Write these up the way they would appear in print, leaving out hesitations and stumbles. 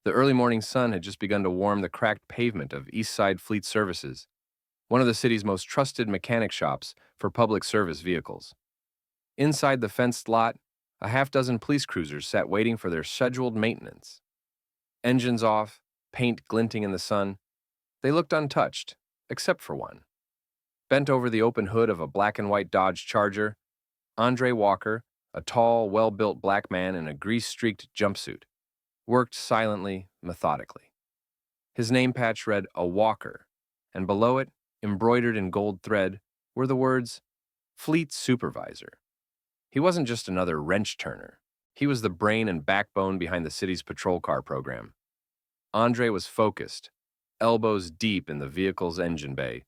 The early morning sun had just begun to warm the cracked pavement of East Side Fleet Services, one of the city's most trusted mechanic shops for public service vehicles. Inside the fenced lot, a half dozen police cruisers sat waiting for their scheduled maintenance. Engines off, paint glinting in the sun, they looked untouched, except for one. Bent over the open hood of a black and white Dodge Charger, Andre Walker, a tall, well-built black man in a grease-streaked jumpsuit, worked silently, methodically. His name patch read a Walker, and below it, embroidered in gold thread, were the words Fleet Supervisor. He wasn't just another wrench turner. He was the brain and backbone behind the city's patrol car program. Andre was focused, elbows deep in the vehicle's engine bay,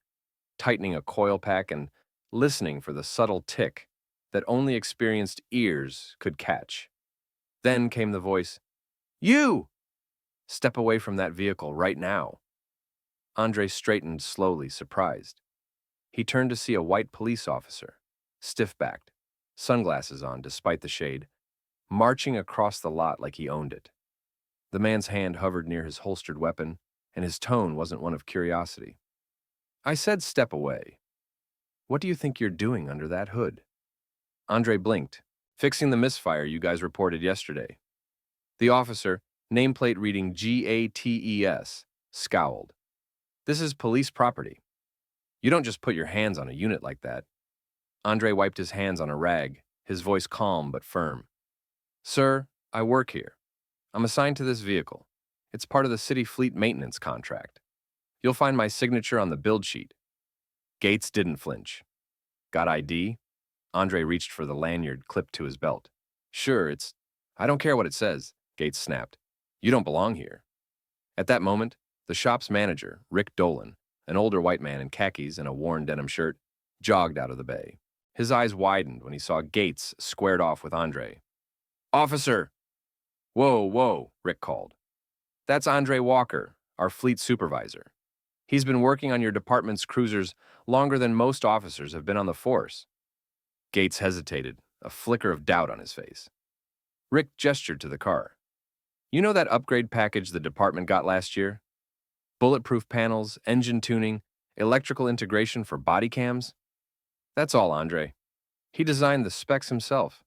tightening a coil pack and listening for the subtle tick that only experienced ears could catch. Then came the voice, "You! Step away from that vehicle right now." Andre straightened slowly, surprised. He turned to see a white police officer, stiff-backed, sunglasses on despite the shade, marching across the lot like he owned it. The man's hand hovered near his holstered weapon, and his tone wasn't one of curiosity. "I said step away. What do you think you're doing under that hood?" Andre blinked, fixing the misfire you guys reported yesterday. The officer, nameplate reading GATES, scowled. "This is police property. You don't just put your hands on a unit like that." Andre wiped his hands on a rag, his voice calm but firm. "Sir, I work here. I'm assigned to this vehicle. It's part of the city fleet maintenance contract. You'll find my signature on the build sheet." Gates didn't flinch. "Got ID?" Andre reached for the lanyard clipped to his belt. "Sure, I don't care what it says," Gates snapped. "You don't belong here." At that moment, the shop's manager, Rick Dolan, an older white man in khakis and a worn denim shirt, jogged out of the bay. His eyes widened when he saw Gates squared off with Andre. "Officer!" "Whoa, whoa," Rick called. "That's Andre Walker, our fleet supervisor. He's been working on your department's cruisers longer than most officers have been on the force." Gates hesitated, a flicker of doubt on his face. Rick gestured to the car. "You know that upgrade package the department got last year? Bulletproof panels, engine tuning, electrical integration for body cams? That's all Andre. He designed the specs himself.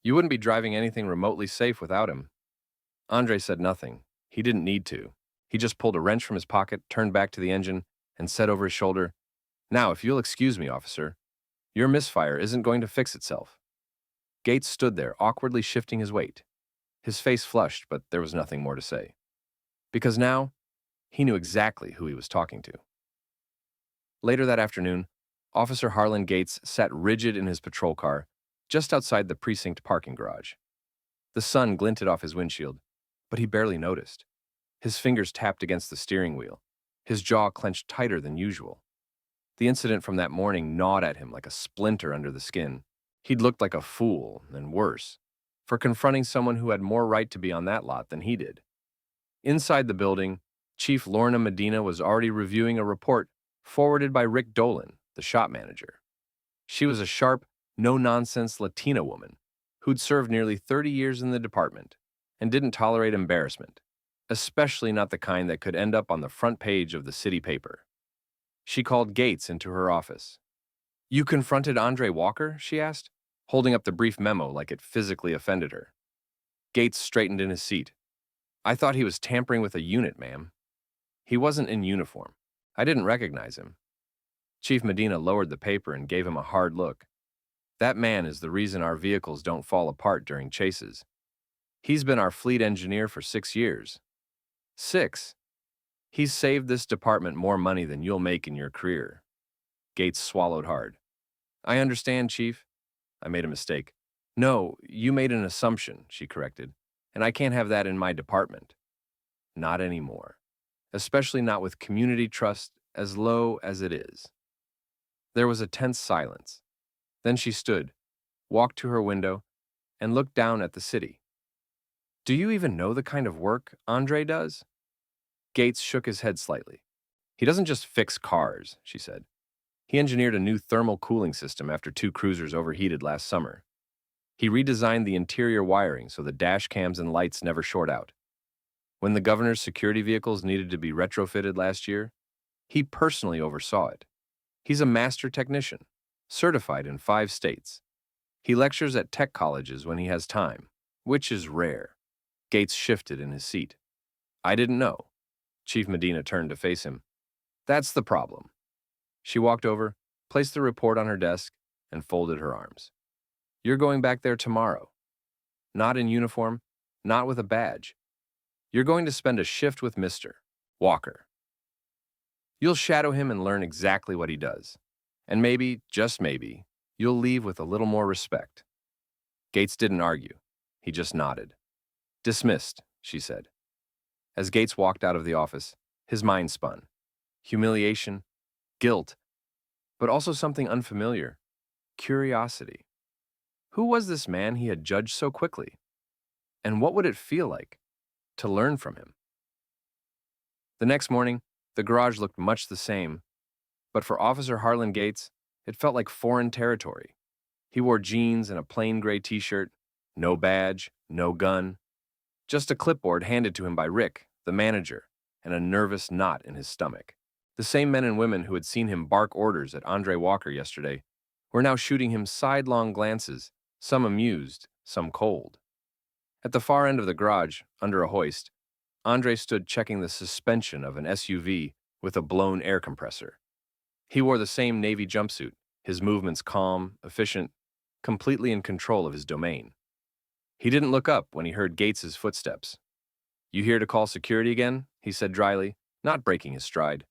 You wouldn't be driving anything remotely safe without him." Andre said nothing. He didn't need to. He just pulled a wrench from his pocket, turned back to the engine, and said over his shoulder, "Now, if you'll excuse me, officer, your misfire isn't going to fix itself." Gates stood there, awkwardly shifting his weight. His face flushed, but there was nothing more to say. Because now, he knew exactly who he was talking to. Later that afternoon, Officer Harlan Gates sat rigid in his patrol car, just outside the precinct parking garage. The sun glinted off his windshield, but he barely noticed. His fingers tapped against the steering wheel, his jaw clenched tighter than usual. The incident from that morning gnawed at him like a splinter under the skin. He'd looked like a fool, and worse, for confronting someone who had more right to be on that lot than he did. Inside the building, Chief Lorna Medina was already reviewing a report forwarded by Rick Dolan, the shop manager. She was a sharp, no-nonsense Latina woman who'd served nearly 30 years in the department and didn't tolerate embarrassment, especially not the kind that could end up on the front page of the city paper. She called Gates into her office. "You confronted Andre Walker?" she asked, holding up the brief memo like it physically offended her. Gates straightened in his seat. "I thought he was tampering with a unit, ma'am." "He wasn't in uniform. I didn't recognize him." Chief Medina lowered the paper and gave him a hard look. "That man is the reason our vehicles don't fall apart during chases. He's been our fleet engineer for 6 years. 6. He's saved this department more money than you'll make in your career." Gates swallowed hard. "I understand, Chief. I made a mistake." "No, you made an assumption," she corrected, "and I can't have that in my department. Not anymore. Especially not with community trust as low as it is." There was a tense silence. Then she stood, walked to her window, and looked down at the city. "Do you even know the kind of work Andre does?" Gates shook his head slightly. "He doesn't just fix cars," she said. "He engineered a new thermal cooling system after 2 cruisers overheated last summer. He redesigned the interior wiring so the dash cams and lights never short out. When the governor's security vehicles needed to be retrofitted last year, he personally oversaw it. He's a master technician, certified in 5 states. He lectures at tech colleges when he has time, which is rare. Gates shifted in his seat. I didn't know. Chief Medina turned to face him. That's the problem. She walked over, placed the report on her desk, and folded her arms. You're going back there tomorrow. Not in uniform, not with a badge. You're going to spend a shift with Mr. Walker. You'll shadow him and learn exactly what he does. And maybe, just maybe, you'll leave with a little more respect. Gates didn't argue. He just nodded. Dismissed, she said. As Gates walked out of the office, his mind spun. Humiliation, guilt, but also something unfamiliar. Curiosity. Who was this man he had judged so quickly? And what would it feel like to learn from him? The next morning, the garage looked much the same, but for Officer Harlan Gates, it felt like foreign territory. He wore jeans and a plain gray t-shirt, no badge, no gun, just a clipboard handed to him by Rick, the manager, and a nervous knot in his stomach. The same men and women who had seen him bark orders at Andre Walker yesterday were now shooting him sidelong glances, some amused, some cold. At the far end of the garage, under a hoist, Andre stood checking the suspension of an SUV with a blown air compressor. He wore the same navy jumpsuit, his movements calm, efficient, completely in control of his domain. He didn't look up when he heard Gates's footsteps. You here to call security again? He said dryly, not breaking his stride.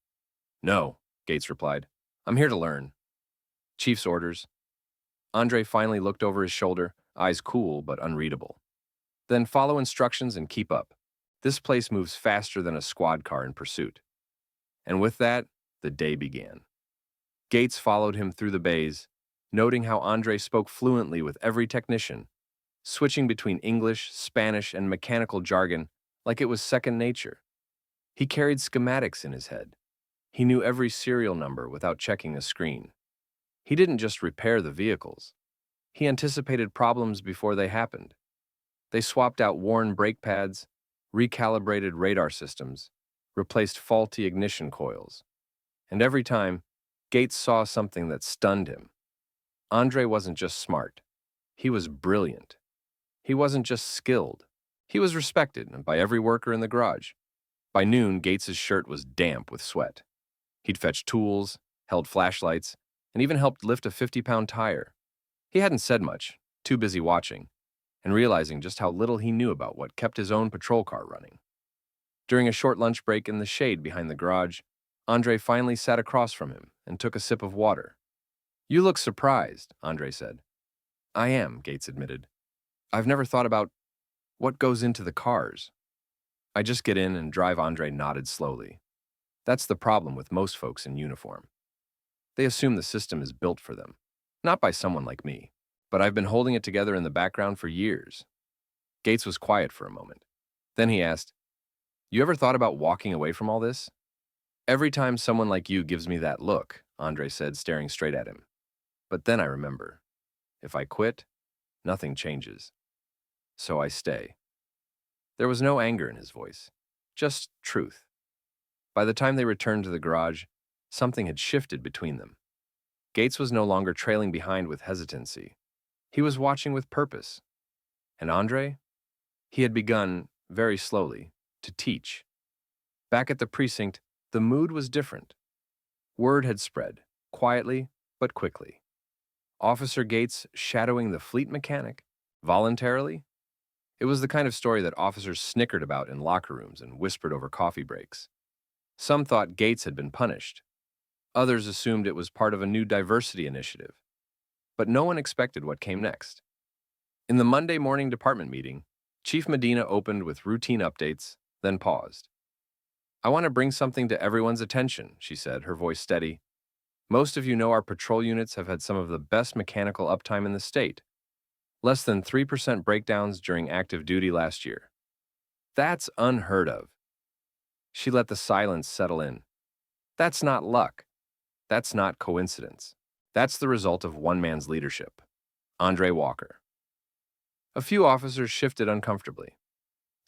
No, Gates replied. I'm here to learn. Chief's orders. Andre finally looked over his shoulder, eyes cool but unreadable. Then follow instructions and keep up. This place moves faster than a squad car in pursuit. And with that, the day began. Gates followed him through the bays, noting how Andre spoke fluently with every technician, switching between English, Spanish, and mechanical jargon like it was second nature. He carried schematics in his head. He knew every serial number without checking a screen. He didn't just repair the vehicles. He anticipated problems before they happened. They swapped out worn brake pads, recalibrated radar systems, replaced faulty ignition coils. And every time, Gates saw something that stunned him. Andre wasn't just smart. He was brilliant. He wasn't just skilled. He was respected by every worker in the garage. By noon, Gates's shirt was damp with sweat. He'd fetched tools, held flashlights, and even helped lift a 50-pound tire. He hadn't said much, too busy watching, and realizing just how little he knew about what kept his own patrol car running. During a short lunch break in the shade behind the garage, Andre finally sat across from him and took a sip of water. You look surprised, Andre said. I am, Gates admitted. I've never thought about what goes into the cars. I just get in and drive. Andre nodded slowly. That's the problem with most folks in uniform. They assume the system is built for them, not by someone like me. But I've been holding it together in the background for years. Gates was quiet for a moment. Then he asked, You ever thought about walking away from all this? Every time someone like you gives me that look, Andre said, staring straight at him. But then I remember, if I quit, nothing changes. So I stay. There was no anger in his voice, just truth. By the time they returned to the garage, something had shifted between them. Gates was no longer trailing behind with hesitancy. He was watching with purpose. And Andre? He had begun, very slowly, to teach. Back at the precinct, the mood was different. Word had spread, quietly but quickly. Officer Gates shadowing the fleet mechanic, voluntarily? It was the kind of story that officers snickered about in locker rooms and whispered over coffee breaks. Some thought Gates had been punished. Others assumed it was part of a new diversity initiative. But no one expected what came next. In the Monday morning department meeting, Chief Medina opened with routine updates, then paused. I want to bring something to everyone's attention, she said, her voice steady. Most of you know our patrol units have had some of the best mechanical uptime in the state. Less than 3% breakdowns during active duty last year. That's unheard of. She let the silence settle in. That's not luck. That's not coincidence. That's the result of one man's leadership. Andre Walker. A few officers shifted uncomfortably.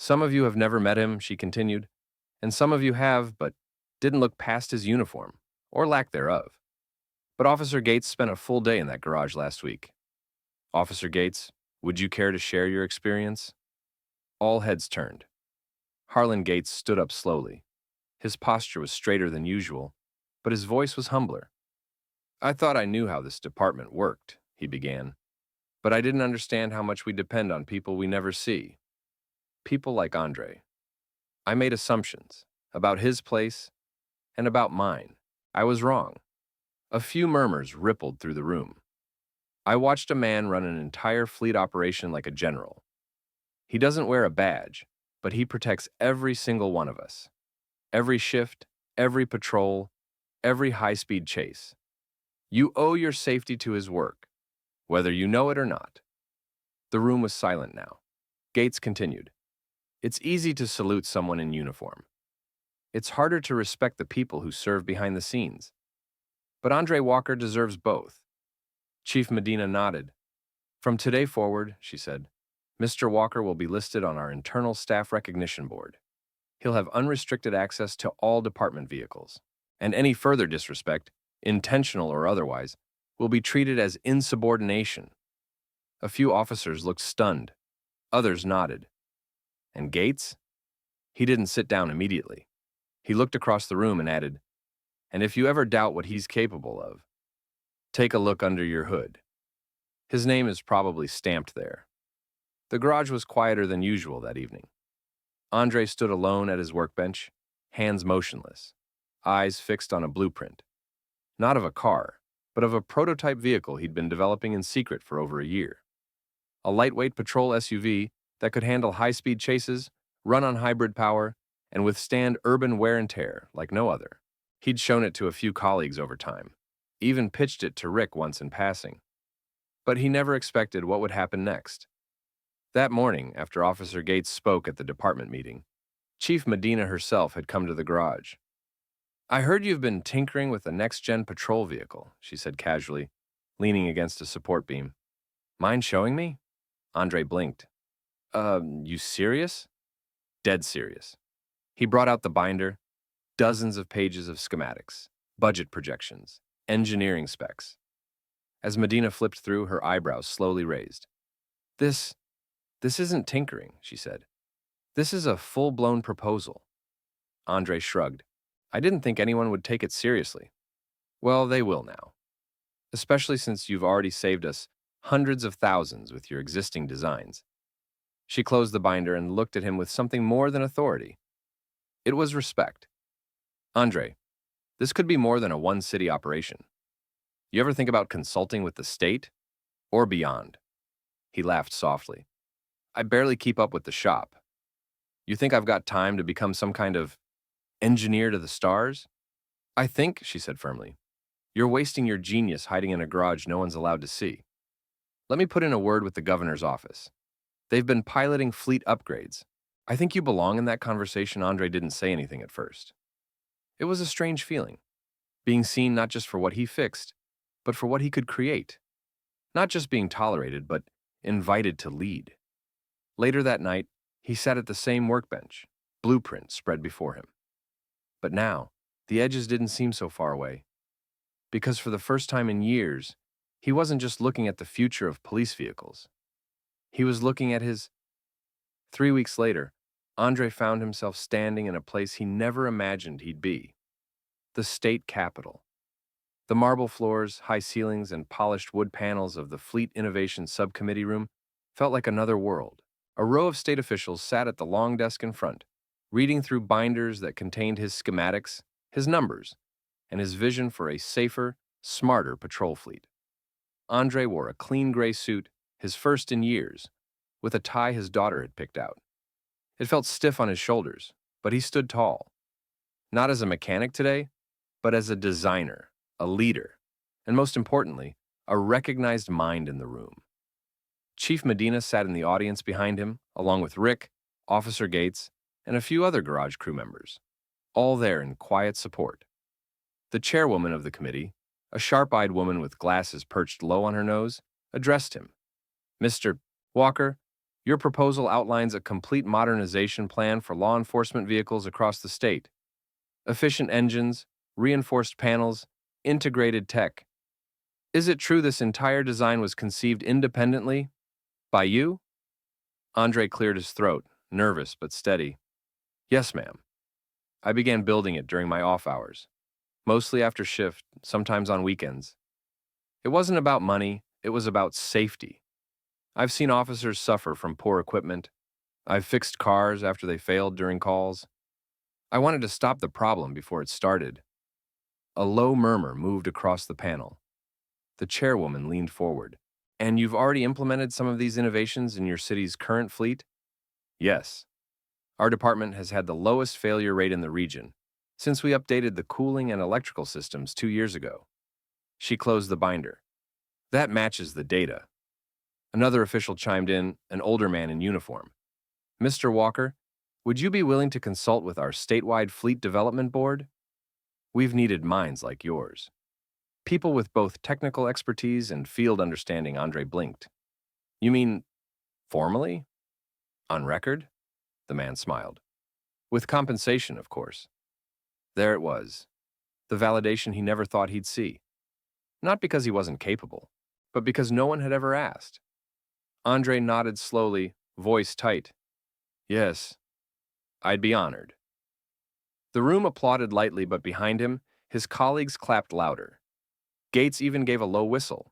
Some of you have never met him, she continued, and some of you have, but didn't look past his uniform, or lack thereof. But Officer Gates spent a full day in that garage last week. Officer Gates, would you care to share your experience? All heads turned. Harlan Gates stood up slowly. His posture was straighter than usual, but his voice was humbler. I thought I knew how this department worked, he began, but I didn't understand how much we depend on people we never see. People like Andre. I made assumptions about his place and about mine. I was wrong. A few murmurs rippled through the room. I watched a man run an entire fleet operation like a general. He doesn't wear a badge, but he protects every single one of us. Every shift, every patrol, every high-speed chase. You owe your safety to his work, whether you know it or not. The room was silent now. Gates continued. It's easy to salute someone in uniform. It's harder to respect the people who serve behind the scenes. But Andre Walker deserves both. Chief Medina nodded. From today forward, she said, Mr. Walker will be listed on our internal staff recognition board. He'll have unrestricted access to all department vehicles, and any further disrespect, intentional or otherwise, will be treated as insubordination. A few officers looked stunned. Others nodded. And Gates? He didn't sit down immediately. He looked across the room and added, and if you ever doubt what he's capable of, take a look under your hood. His name is probably stamped there. The garage was quieter than usual that evening. Andre stood alone at his workbench, hands motionless, eyes fixed on a blueprint. Not of a car, but of a prototype vehicle he'd been developing in secret for over a year. A lightweight patrol SUV that could handle high-speed chases, run on hybrid power, and withstand urban wear and tear like no other. He'd shown it to a few colleagues over time, even pitched it to Rick once in passing. But he never expected what would happen next. That morning, after Officer Gates spoke at the department meeting, Chief Medina herself had come to the garage. I heard you've been tinkering with the next-gen patrol vehicle, she said casually, leaning against a support beam. Mind showing me? Andre blinked. You serious? Dead serious. He brought out the binder, dozens of pages of schematics, budget projections, engineering specs. As Medina flipped through, her eyebrows slowly raised. This isn't tinkering, she said. This is a full-blown proposal. Andre shrugged. I didn't think anyone would take it seriously. Well, they will now. Especially since you've already saved us hundreds of thousands with your existing designs. She closed the binder and looked at him with something more than authority. It was respect. Andre, this could be more than a one-city operation. You ever think about consulting with the state? Or beyond? He laughed softly. I barely keep up with the shop. You think I've got time to become some kind of engineer to the stars? I think, she said firmly, you're wasting your genius hiding in a garage no one's allowed to see. Let me put in a word with the governor's office. They've been piloting fleet upgrades. I think you belong in that conversation. Andre didn't say anything at first. It was a strange feeling, being seen not just for what he fixed, but for what he could create. Not just being tolerated, but invited to lead. Later that night, he sat at the same workbench, blueprint spread before him. But now, the edges didn't seem so far away. Because for the first time in years, he wasn't just looking at the future of police vehicles. He was looking at his... 3 weeks later, Andre found himself standing in a place he never imagined he'd be. The state capitol. The marble floors, high ceilings, and polished wood panels of the Fleet Innovation Subcommittee room felt like another world. A row of state officials sat at the long desk in front, reading through binders that contained his schematics, his numbers, and his vision for a safer, smarter patrol fleet. Andre wore a clean gray suit, his first in years, with a tie his daughter had picked out. It felt stiff on his shoulders, but he stood tall. Not as a mechanic today, but as a designer, a leader, and most importantly, a recognized mind in the room. Chief Medina sat in the audience behind him, along with Rick, Officer Gates, and a few other garage crew members, all there in quiet support. The chairwoman of the committee, a sharp-eyed woman with glasses perched low on her nose, addressed him. Mr. Walker, Your proposal outlines a complete modernization plan for law enforcement vehicles across the state. Efficient engines, reinforced panels, integrated tech. Is it true this entire design was conceived independently? By you? Andre cleared his throat, nervous but steady. Yes, ma'am. I began building it during my off hours, mostly after shift, sometimes on weekends. It wasn't about money, it was about safety. I've seen officers suffer from poor equipment. I've fixed cars after they failed during calls. I wanted to stop the problem before it started. A low murmur moved across the panel. The chairwoman leaned forward. And you've already implemented some of these innovations in your city's current fleet? Yes. Our department has had the lowest failure rate in the region since we updated the cooling and electrical systems 2 years ago. She closed the binder. That matches the data. Another official chimed in, an older man in uniform. Mr. Walker, would you be willing to consult with our statewide fleet development board? We've needed minds like yours. People with both technical expertise and field understanding. Andre blinked. You mean formally? On record? The man smiled. With compensation, of course. There it was. The validation he never thought he'd see. Not because he wasn't capable, but because no one had ever asked. Andre nodded slowly, voice tight. Yes, I'd be honored. The room applauded lightly, but behind him, his colleagues clapped louder. Gates even gave a low whistle.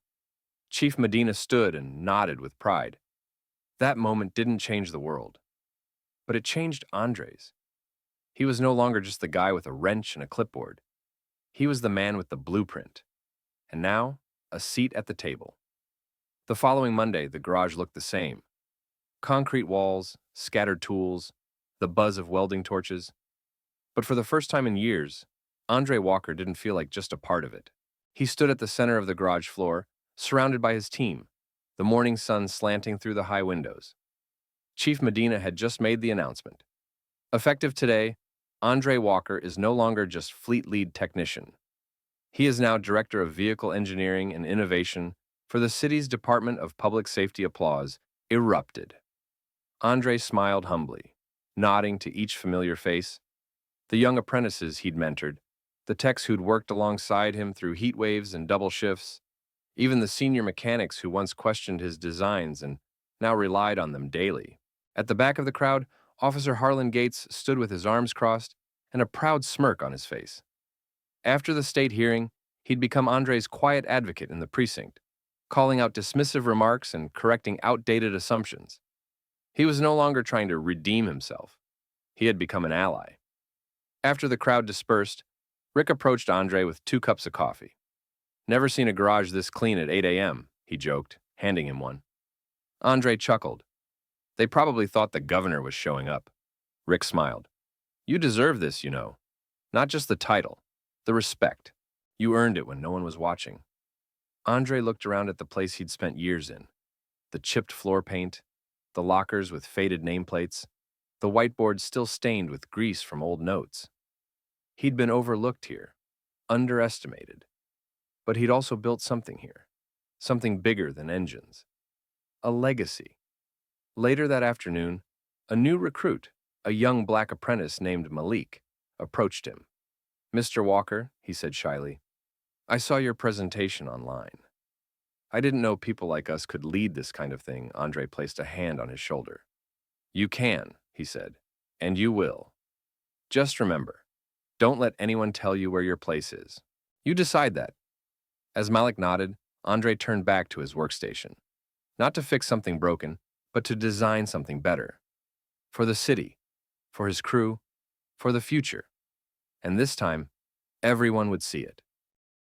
Chief Medina stood and nodded with pride. That moment didn't change the world, but it changed Andre's. He was no longer just the guy with a wrench and a clipboard. He was the man with the blueprint. And now, a seat at the table. The following Monday, the garage looked the same. Concrete walls, scattered tools, the buzz of welding torches. But for the first time in years, Andre Walker didn't feel like just a part of it. He stood at the center of the garage floor, surrounded by his team, the morning sun slanting through the high windows. Chief Medina had just made the announcement. Effective today, Andre Walker is no longer just fleet lead technician. He is now Director of Vehicle Engineering and Innovation for the city's Department of Public Safety. Applause erupted. Andre smiled humbly, nodding to each familiar face. The young apprentices he'd mentored, the techs who'd worked alongside him through heat waves and double shifts, even the senior mechanics who once questioned his designs and now relied on them daily. At the back of the crowd, Officer Harlan Gates stood with his arms crossed and a proud smirk on his face. After the state hearing, he'd become Andre's quiet advocate in the precinct, calling out dismissive remarks and correcting outdated assumptions. He was no longer trying to redeem himself. He had become an ally. After the crowd dispersed, Rick approached Andre with 2 cups of coffee. Never seen a garage this clean at 8 a.m., he joked, handing him one. Andre chuckled. They probably thought the governor was showing up. Rick smiled. You deserve this, you know. Not just the title, the respect. You earned it when no one was watching. Andre looked around at the place he'd spent years in. The chipped floor paint, the lockers with faded nameplates, the whiteboard still stained with grease from old notes. He'd been overlooked here, underestimated. But he'd also built something here, something bigger than engines. A legacy. Later that afternoon, a new recruit, a young black apprentice named Malik, approached him. Mr. Walker, he said shyly, I saw your presentation online. I didn't know people like us could lead this kind of thing. Andre placed a hand on his shoulder. You can, he said, and you will. Just remember, don't let anyone tell you where your place is. You decide that. As Malik nodded, Andre turned back to his workstation. Not to fix something broken, but to design something better. For the city, for his crew, for the future. And this time, everyone would see it.